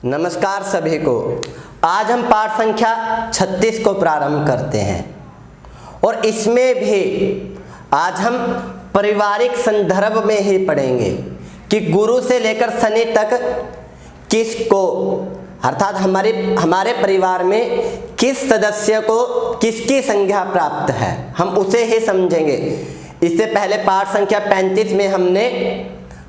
नमस्कार सभी को। आज हम पाठ संख्या 36 को प्रारंभ करते हैं और इसमें भी आज हम पारिवारिक संदर्भ में ही पढ़ेंगे कि गुरु से लेकर शनि तक किसको अर्थात हमारे परिवार में किस सदस्य को किसकी संज्ञा प्राप्त है, हम उसे ही समझेंगे। इससे पहले पाठ संख्या 35 में हमने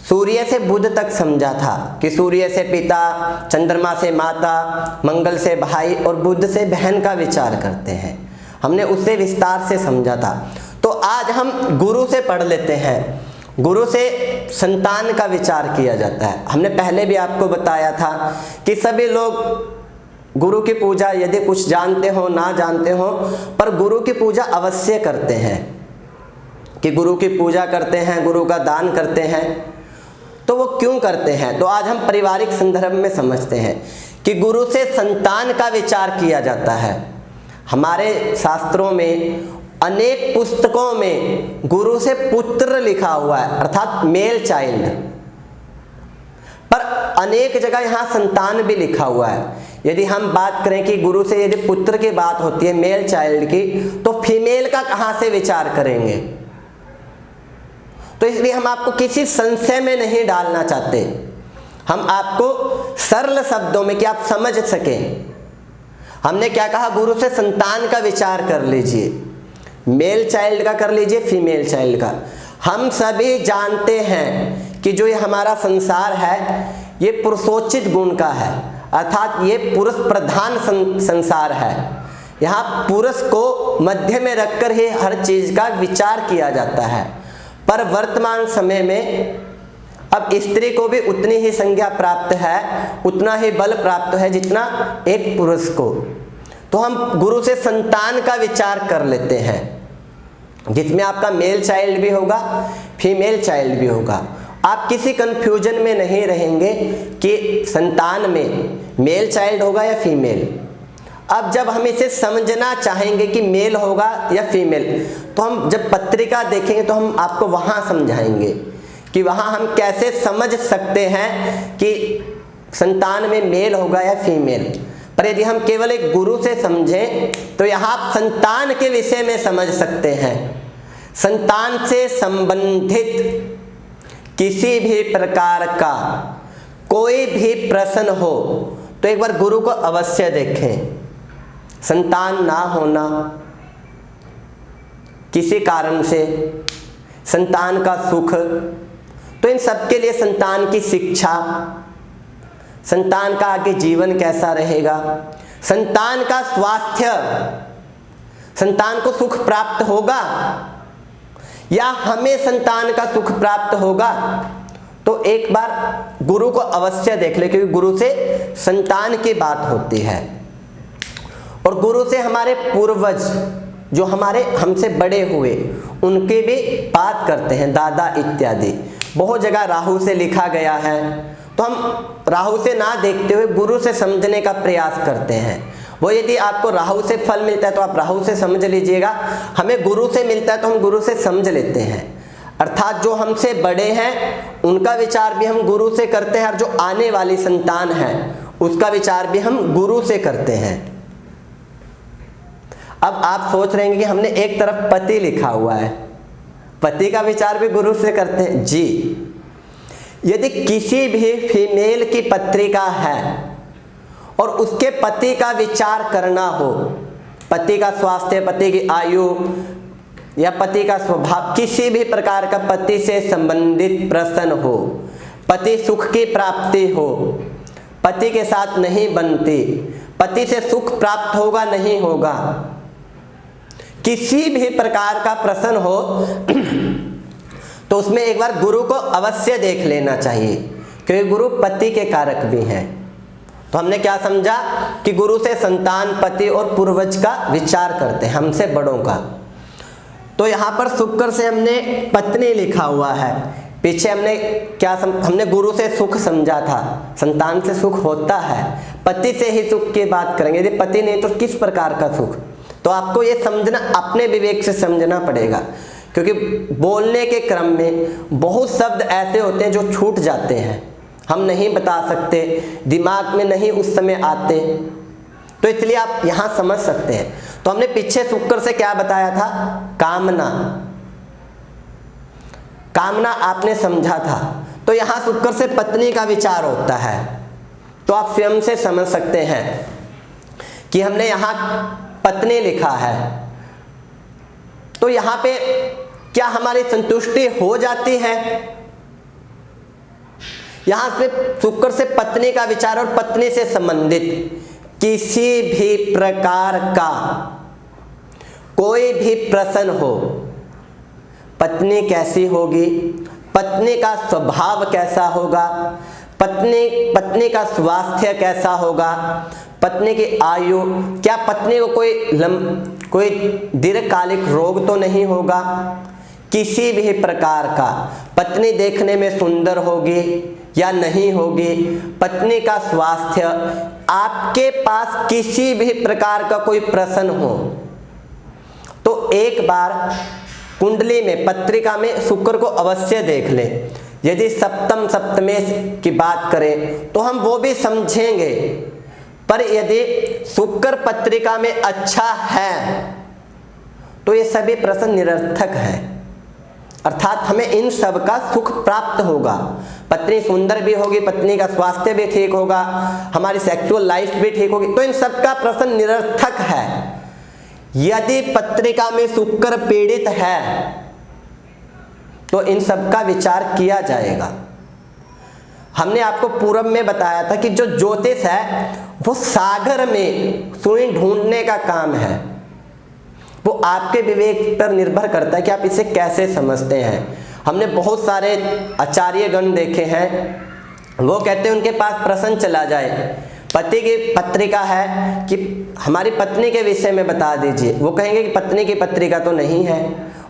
सूर्य से बुध तक समझा था कि सूर्य से पिता, चंद्रमा से माता, मंगल से भाई और बुध से बहन का विचार करते हैं। हमने उससे विस्तार से समझा था। तो आज हम गुरु से पढ़ लेते हैं। गुरु से संतान का विचार किया जाता है। हमने पहले भी आपको बताया था कि सभी लोग गुरु की पूजा यदि कुछ जानते हो ना जानते हो पर गुरु की पूजा अवश्य करते हैं कि गुरु की पूजा करते हैं, गुरु का दान करते हैं। तो वो क्यों करते हैं, तो आज हम पारिवारिक संदर्भ में समझते हैं कि गुरु से संतान का विचार किया जाता है। हमारे शास्त्रों में अनेक पुस्तकों में गुरु से पुत्र लिखा हुआ है अर्थात मेल चाइल्ड, पर अनेक जगह यहाँ संतान भी लिखा हुआ है। यदि हम बात करें कि गुरु से यदि पुत्र की बात होती है मेल चाइल्ड की, तो फीमेल का कहाँ से विचार करेंगे। तो इसलिए हम आपको किसी संशय में नहीं डालना चाहते, हम आपको सरल शब्दों में कि आप समझ सकें। हमने क्या कहा, गुरु से संतान का विचार कर लीजिए, मेल चाइल्ड का कर लीजिए, फीमेल चाइल्ड का। हम सभी जानते हैं कि जो ये हमारा संसार है ये पुरुषोचित गुण का है अर्थात ये पुरुष प्रधान संसार है। यहाँ पुरुष को मध्य में रखकर ही हर चीज का विचार किया जाता है। पर वर्तमान समय में अब स्त्री को भी उतनी ही संज्ञा प्राप्त है, उतना ही बल प्राप्त है जितना एक पुरुष को। तो हम गुरु से संतान का विचार कर लेते हैं जिसमें आपका मेल चाइल्ड भी होगा, फीमेल चाइल्ड भी होगा। आप किसी कंफ्यूजन में नहीं रहेंगे कि संतान में मेल चाइल्ड होगा या फीमेल। अब जब हम इसे समझना चाहेंगे कि मेल होगा या फीमेल, तो हम जब पत्रिका देखेंगे तो हम आपको वहाँ समझाएंगे कि वहाँ हम कैसे समझ सकते हैं कि संतान में मेल होगा या फीमेल। पर यदि हम केवल एक गुरु से समझें तो यहाँ आप संतान के विषय में समझ सकते हैं। संतान से संबंधित किसी भी प्रकार का कोई भी प्रश्न हो तो एक बार गुरु को अवश्य देखें। संतान ना होना किसी कारण से, संतान का सुख, तो इन सब के लिए संतान की शिक्षा, संतान का आगे जीवन कैसा रहेगा, संतान का स्वास्थ्य, संतान को सुख प्राप्त होगा या हमें संतान का सुख प्राप्त होगा, तो एक बार गुरु को अवश्य देख ले क्योंकि गुरु से संतान की बात होती है। और गुरु से हमारे पूर्वज जो हमारे हमसे बड़े हुए उनके भी बात करते हैं, दादा इत्यादि। बहुत जगह राहु से लिखा गया है तो हम राहु से ना देखते हुए गुरु से समझने का प्रयास करते हैं। वो यदि आपको राहु से फल मिलता है तो आप राहु से समझ लीजिएगा, हमें गुरु से मिलता है तो हम गुरु से समझ लेते हैं। अर्थात जो हमसे बड़े हैं उनका विचार भी हम गुरु से करते हैं और जो आने वाली संतान है उसका विचार भी हम गुरु से करते हैं। अब आप सोच रहे हैं कि हमने एक तरफ पति लिखा हुआ है, पति का विचार भी गुरु से करते हैं जी। यदि किसी भी फीमेल की पत्रिका है और उसके पति का विचार करना हो, पति का स्वास्थ्य, पति की आयु या पति का स्वभाव, किसी भी प्रकार का पति से संबंधित प्रश्न हो, पति सुख की प्राप्ति हो, पति के साथ नहीं बनती, पति से सुख प्राप्त होगा नहीं होगा, किसी भी प्रकार का प्रश्न हो तो उसमें एक बार गुरु को अवश्य देख लेना चाहिए क्योंकि गुरु पति के कारक भी हैं। तो हमने क्या समझा कि गुरु से संतान, पति और पूर्वज का विचार करते हैं, हमसे बड़ों का। तो यहाँ पर शुक्र से हमने पत्नी लिखा हुआ है। पीछे हमने हमने गुरु से सुख समझा था, संतान से सुख होता है, पति से ही सुख की बात करेंगे। यदि पति नहीं तो किस प्रकार का सुख, तो आपको ये समझना, अपने विवेक से समझना पड़ेगा क्योंकि बोलने के क्रम में बहुत शब्द ऐसे होते हैं जो छूट जाते हैं। हम नहीं बता सकते, दिमाग में नहीं उस समय आते, तो इसलिए आप यहाँ समझ सकते हैं। तो हमने पीछे शुक्र से क्या बताया था? कामना। कामना आपने समझा था। तो यहाँ शुक्र से पत्नी का विचार होता है। तो आप स्वयं से समझ सकते हैं कि हमने यहाँ पत्नी लिखा है, तो यहाँ पे क्या हमारी संतुष्टि हो जाती है? यहाँ से शुक्र से पत्नी का विचार और पत्नी से संबंधित किसी भी प्रकार का कोई भी प्रश्न हो, पत्नी कैसी होगी, पत्नी का स्वभाव कैसा होगा, पत्नी का स्वास्थ्य कैसा होगा, पत्नी की आयु, क्या पत्नी को कोई दीर्घकालिक रोग तो नहीं होगा, किसी भी प्रकार का, पत्नी देखने में सुंदर होगी या नहीं होगी, पत्नी का स्वास्थ्य, आपके पास किसी भी प्रकार का कोई प्रश्न हो तो एक बार कुंडली में, पत्रिका में शुक्र को अवश्य देख लें। यदि सप्तम सप्तमेश की बात करें तो हम वो भी समझेंगे, पर यदि शुक्र पत्रिका में अच्छा है तो ये सभी प्रश्न निरर्थक हैं। अर्थात हमें इन सब का सुख प्राप्त होगा। पत्नी सुंदर भी होगी, पत्नी का स्वास्थ्य भी ठीक होगा, हमारी सेक्सुअल लाइफ भी ठीक होगी, तो इन सब का प्रश्न निरर्थक है। यदि पत्रिका में शुक्र पीड़ित है तो इन सब का विचार किया जाएगा। हमने आपको पूर्व में बताया था कि जो ज्योतिष है वो सागर में सुई ढूंढने का काम है। वो आपके विवेक पर निर्भर करता है कि आप इसे कैसे समझते हैं। हमने बहुत सारे आचार्यगण देखे हैं, वो कहते हैं उनके पास प्रश्न चला जाए, पति की पत्रिका है कि हमारी पत्नी के विषय में बता दीजिए, वो कहेंगे कि पत्नी की पत्रिका तो नहीं है,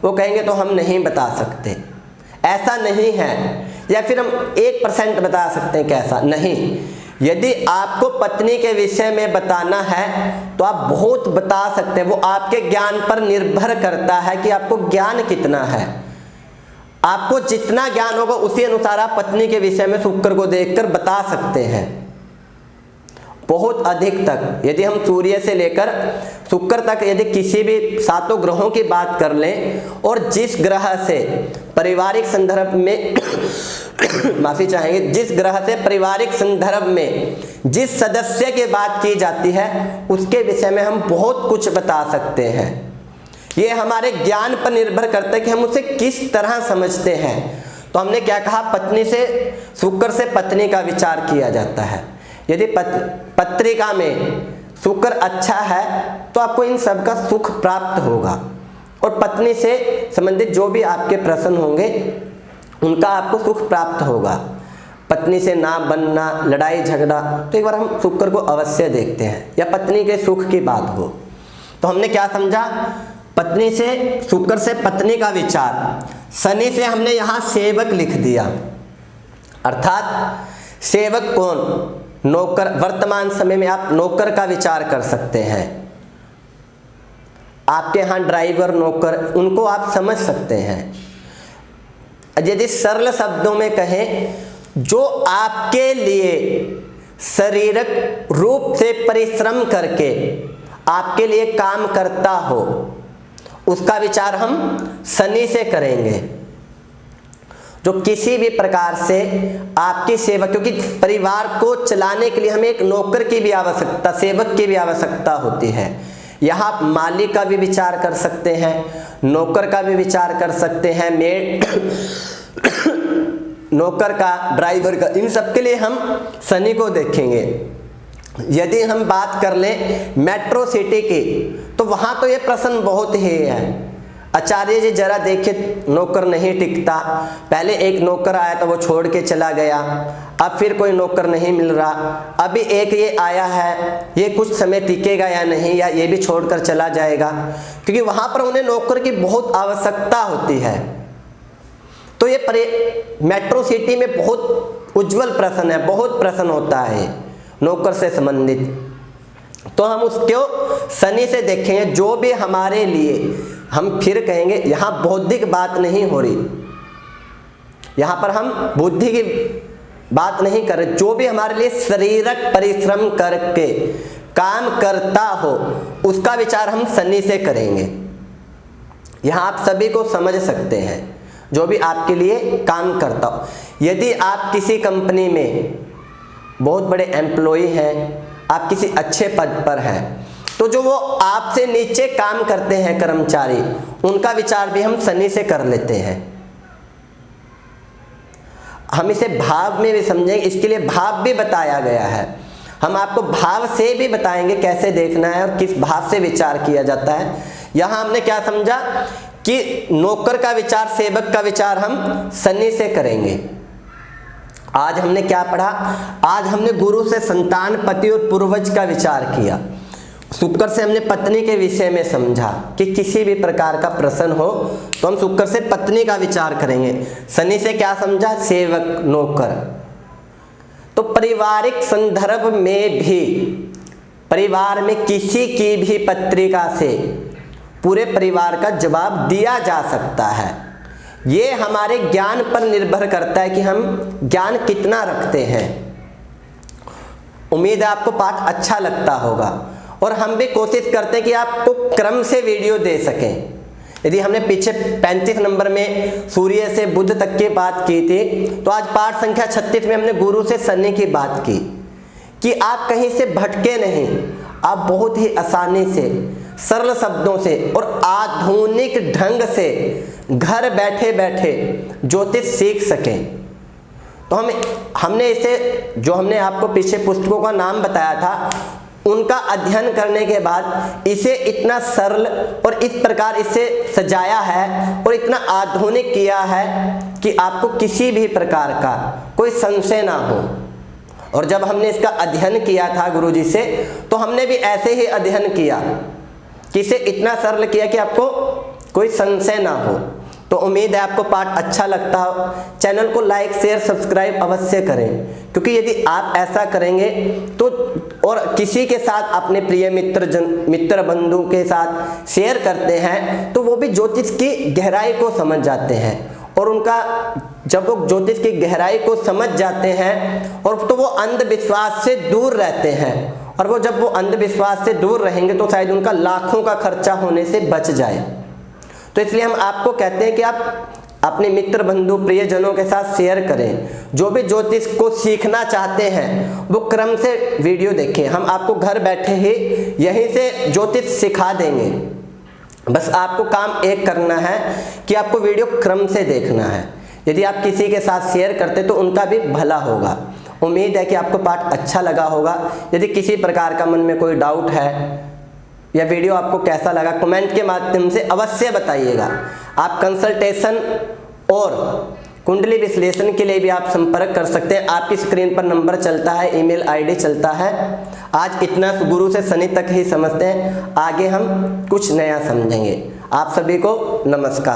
वो कहेंगे तो हम नहीं बता सकते, ऐसा नहीं है। या फिर हम 1% बता सकते हैं कैसा नहीं। यदि आपको पत्नी के विषय में बताना है तो आप बहुत बता सकते हैं, वो आपके ज्ञान पर निर्भर करता है कि आपको ज्ञान कितना है। आपको जितना ज्ञान होगा उसी अनुसार आप पत्नी के विषय में शुक्र को देखकर बता सकते हैं। बहुत अधिक तक, यदि हम सूर्य से लेकर शुक्र तक यदि किसी भी 7 ग्रहों की बात कर लें और जिस ग्रह से पारिवारिक संदर्भ में माफी चाहेंगे, जिस ग्रह से पारिवारिक संदर्भ में जिस सदस्य की बात की जाती है उसके विषय में हम बहुत कुछ बता सकते हैं। ये हमारे ज्ञान पर निर्भर करता है कि हम उसे किस तरह समझते हैं। तो हमने क्या कहा, पत्नी से शुक्र से पत्नी का विचार किया जाता है। यदि पत्रिका में शुक्र अच्छा है तो आपको इन सब का सुख प्राप्त होगा, और पत्नी से संबंधित जो भी आपके प्रश्न होंगे उनका आपको सुख प्राप्त होगा। पत्नी से ना बनना, लड़ाई झगड़ा, तो एक बार हम शुक्र को अवश्य देखते हैं, या पत्नी के सुख की बात हो। तो हमने क्या समझा, पत्नी से शुक्र से पत्नी का विचार। शनि से हमने यहाँ सेवक लिख दिया, अर्थात सेवक कौन, नौकर। वर्तमान समय में आप नौकर का विचार कर सकते हैं। आपके यहाँ ड्राइवर, नौकर, उनको आप समझ सकते हैं। यदि सरल शब्दों में कहें, जो आपके लिए शारीरिक रूप से परिश्रम करके आपके लिए काम करता हो, उसका विचार हम शनि से करेंगे। जो किसी भी प्रकार से आपकी सेवा, क्योंकि परिवार को चलाने के लिए हमें एक नौकर की भी आवश्यकता, सेवक की भी आवश्यकता होती है। यहाँ आप मालिक का भी विचार कर सकते हैं, नौकर का भी विचार कर सकते हैं, मेड नौकर का, ड्राइवर का, इन सब के लिए हम शनि को देखेंगे। यदि हम बात कर लें मेट्रो सिटी की, तो वहाँ तो ये प्रश्न बहुत ही है। आचार्य जी जरा देखिए, नौकर नहीं टिकता। पहले एक नौकर आया तो वो छोड़ के चला गया, अब फिर कोई नौकर नहीं मिल रहा, अभी एक ये आया है, ये कुछ समय टिकेगा या नहीं, या ये भी छोड़कर चला जाएगा, क्योंकि वहाँ पर उन्हें नौकर की बहुत आवश्यकता होती है। तो ये मेट्रो सिटी में बहुत उज्जवल प्रश्न है, बहुत प्रश्न होता है नौकर से संबंधित। तो हम उसको शनि से देखेंगे, जो भी हमारे लिए, हम फिर कहेंगे यहाँ बौद्धिक बात नहीं हो रही, यहाँ पर हम बुद्धि की बात नहीं कर रहे, जो भी हमारे लिए शारीरिक परिश्रम करके काम करता हो उसका विचार हम शनि से करेंगे। यहाँ आप सभी को समझ सकते हैं, जो भी आपके लिए काम करता हो। यदि आप किसी कंपनी में बहुत बड़े एम्प्लॉय हैं, आप किसी अच्छे पद पर हैं, तो जो वो आपसे नीचे काम करते हैं कर्मचारी, उनका विचार भी हम शनि से कर लेते हैं। हम इसे भाव में भी समझेंगे, इसके लिए भाव भी बताया गया है। हम आपको भाव से भी बताएंगे कैसे देखना है और किस भाव से विचार किया जाता है। यहाँ हमने क्या समझा कि नौकर का विचार, सेवक का विचार हम शनि से करेंगे। आज हमने क्या पढ़ा? आज हमने गुरु से संतान, पति और पूर्वज का विचार किया। शुक्र से हमने पत्नी के विषय में समझा कि किसी भी प्रकार का प्रश्न हो तो हम शुक्र से पत्नी का विचार करेंगे। शनि से क्या समझा? सेवक, नौकर। तो पारिवारिक संदर्भ में भी परिवार में किसी की भी पत्रिका से पूरे परिवार का जवाब दिया जा सकता है। ये हमारे ज्ञान पर निर्भर करता है कि हम ज्ञान कितना रखते हैं। उम्मीद है आपको पाठ अच्छा लगता होगा और हम भी कोशिश करते हैं कि आपको क्रम से वीडियो दे सकें। यदि हमने पीछे 35 नंबर में सूर्य से बुध तक की बात की थी, तो आज पाठ संख्या 36 में हमने गुरु से शनि की बात की कि आप कहीं से भटके नहीं, आप बहुत ही आसानी से, सरल शब्दों से और आधुनिक ढंग से घर बैठे बैठे ज्योतिष सीख सकें। तो हमने इसे, जो हमने आपको पीछे पुस्तकों का नाम बताया था, उनका अध्ययन करने के बाद इसे इतना सरल और इस प्रकार इसे सजाया है और इतना आधुनिक किया है कि आपको किसी भी प्रकार का कोई संशय ना हो। और जब हमने इसका अध्ययन किया था गुरुजी से, तो हमने भी ऐसे ही अध्ययन किया कि इसे इतना सरल किया कि आपको कोई संशय ना हो। तो उम्मीद है आपको पाठ अच्छा लगता हो। चैनल को लाइक, शेयर, सब्सक्राइब अवश्य करें, क्योंकि यदि आप ऐसा करेंगे तो और किसी के साथ अपने प्रिय मित्र बंधु के साथ शेयर करते हैं तो वो भी ज्योतिष की गहराई को समझ जाते हैं। और उनका जब वो ज्योतिष की गहराई को समझ जाते हैं और तो वो अंधविश्वास से दूर रहते हैं, और वो जब वो अंधविश्वास से दूर रहेंगे तो शायद उनका लाखों का खर्चा होने से बच जाए। तो इसलिए हम आपको कहते हैं कि आप अपने मित्र बंधु प्रियजनों के साथ शेयर करें। जो भी ज्योतिष को सीखना चाहते हैं वो क्रम से वीडियो देखें। हम आपको घर बैठे ही यहीं से ज्योतिष सिखा देंगे। बस आपको काम एक करना है कि आपको वीडियो क्रम से देखना है। यदि आप किसी के साथ शेयर करते तो उनका भी भला होगा। उम्मीद है कि आपको पाठ अच्छा लगा होगा। यदि किसी प्रकार का मन में कोई डाउट है या वीडियो आपको कैसा लगा, कमेंट के माध्यम से अवश्य बताइएगा। आप कंसल्टेशन और कुंडली विश्लेषण के लिए भी आप संपर्क कर सकते हैं। आपकी स्क्रीन पर नंबर चलता है, ईमेल आईडी चलता है। आज इतना गुरु से शनि तक ही समझते हैं, आगे हम कुछ नया समझेंगे। आप सभी को नमस्कार।